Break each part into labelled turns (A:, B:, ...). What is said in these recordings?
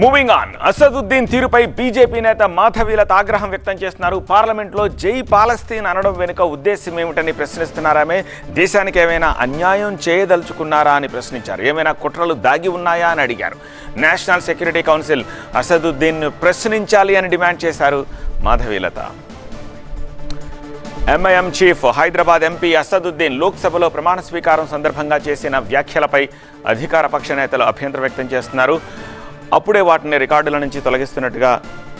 A: Moving on, Asaduddin తీరుపై BJP నేత మాధవీలత ఆగ్రహం వ్యక్తం చేస్తున్నారు. పార్లమెంట్లో జై పాలస్తీన్ అనడం వెనుక ఉద్దేశం ఏమిటని ప్రశ్నిస్తున్నారు. ఆమె దేశానికి ఏమైనా అన్యాయం చేయదలుచుకున్నారా అని ప్రశ్నించారు. ఏమైనా కుట్రలు దాగి ఉన్నాయా అని అడిగారు. నేషనల్ సెక్యూరిటీ కౌన్సిల్ అసదుద్దీన్ ప్రశ్నించాలి అని డిమాండ్ చేశారు Madhavilatha. MIM chief Hyderabad MP Asaduddin లోక్సభలో ప్రమాణ స్వీకారం సందర్భంగా చేసిన వ్యాఖ్యలపై అధికార పక్ష నేతలు అభ్యంతరం వ్యక్తం చేస్తున్నారు. అప్పుడే వాటిని రికార్డుల నుంచి తొలగిస్తున్నట్టుగా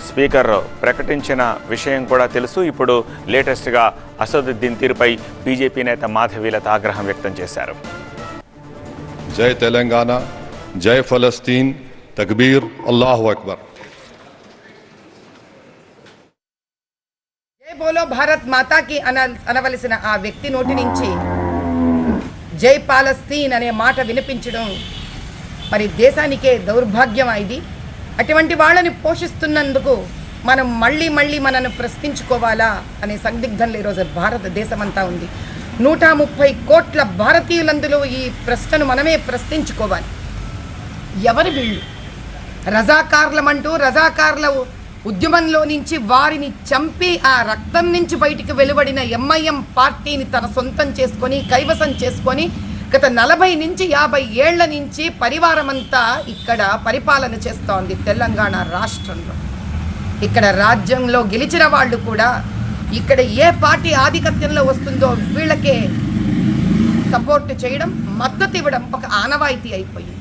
A: స్పీకర్ ప్రకటించిన విషయం కూడా తెలుసు. ఇప్పుడు లేటెస్ట్గా అసదుద్దీన్ తీరుపై బీజేపీ నేత మాధవీలత ఆగ్రహం వ్యక్తం చేశారు.
B: జై తెలంగాణ, జై ఫలస్తీన్, తక్బీర్, అల్లాహు అక్బర్.
C: జై బోలో భారత్ మాతాకి అనవలసిన ఆ వ్యక్తి నోటి నుంచి జై పాలస్తీన్ అనే మాట వినిపించడం మరి దేశానికే దౌర్భాగ్యం. ఇది అటువంటి వాళ్ళని పోషిస్తున్నందుకు మనం మళ్ళీ మనను ప్రశ్నించుకోవాలా అనే సందిగ్ధంలో ఈరోజు భారతదేశం అంతా ఉంది. 130 కోట్ల భారతీయులందులో ఈ ప్రశ్నను మనమే ప్రశ్నించుకోవాలి. ఎవరు వీళ్ళు? రజాకార్లమంటూ రజాకార్ల ఉద్యమంలో నుంచి వారిని చంపి ఆ రక్తం నుంచి బయటికి వెలువడిన ఎంఐఎం పార్టీని తన సొంతం చేసుకొని కైవసం చేసుకొని గత 40 నుంచి 50 ఏళ్ల నుంచి పరివారమంతా ఇక్కడ పరిపాలన చేస్తోంది తెలంగాణ రాష్ట్రంలో. ఇక్కడ రాజ్యంలో గెలిచిన వాళ్ళు కూడా ఇక్కడ ఏ పార్టీ ఆధిపత్యంలో వస్తుందో వీళ్ళకే సపోర్ట్ చేయడం, మద్దతు ఇవ్వడం ఒక ఆనవాయితీ అయిపోయింది.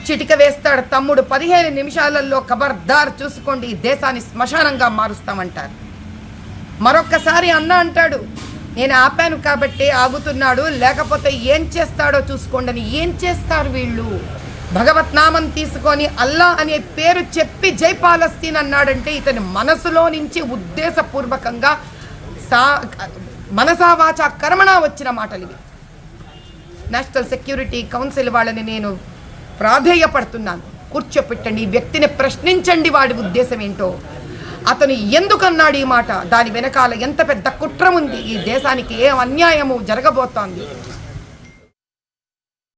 C: చిటిక వేస్తాడు తమ్ముడు 15 నిమిషాలలో ఖబర్దార్ చూసుకోండి ఈ దేశాన్ని శ్మశానంగా మారుస్తామంటారు. మరొక్కసారి అన్న అంటాడు నేను ఆపాను కాబట్టి ఆగుతున్నాడు, లేకపోతే ఏం చేస్తాడో చూసుకోండి అని. ఏం చేస్తారు వీళ్ళు? భగవత్ నామం తీసుకొని అల్లా అనే పేరు చెప్పి జై పాలస్తీన్ అన్నాడంటే ఇతని మనసులో నుంచి ఉద్దేశపూర్వకంగా మనసావాచ కర్మణ వచ్చిన మాటలు ఇవి. నేషనల్ సెక్యూరిటీ కౌన్సిల్ వాళ్ళని నేను ప్రాధేయపడుతున్నాను, కూర్చోపెట్టండి, ఈ వ్యక్తిని ప్రశ్నించండి, వాడి ఉద్దేశం ఏంటో, అతను ఎందుకన్నాడు ఈ మాట, దాని వెనకాల ఎంత పెద్ద కుట్ర ఉంది, ఈ దేశానికి ఏం అన్యాయము జరగబోతోంది.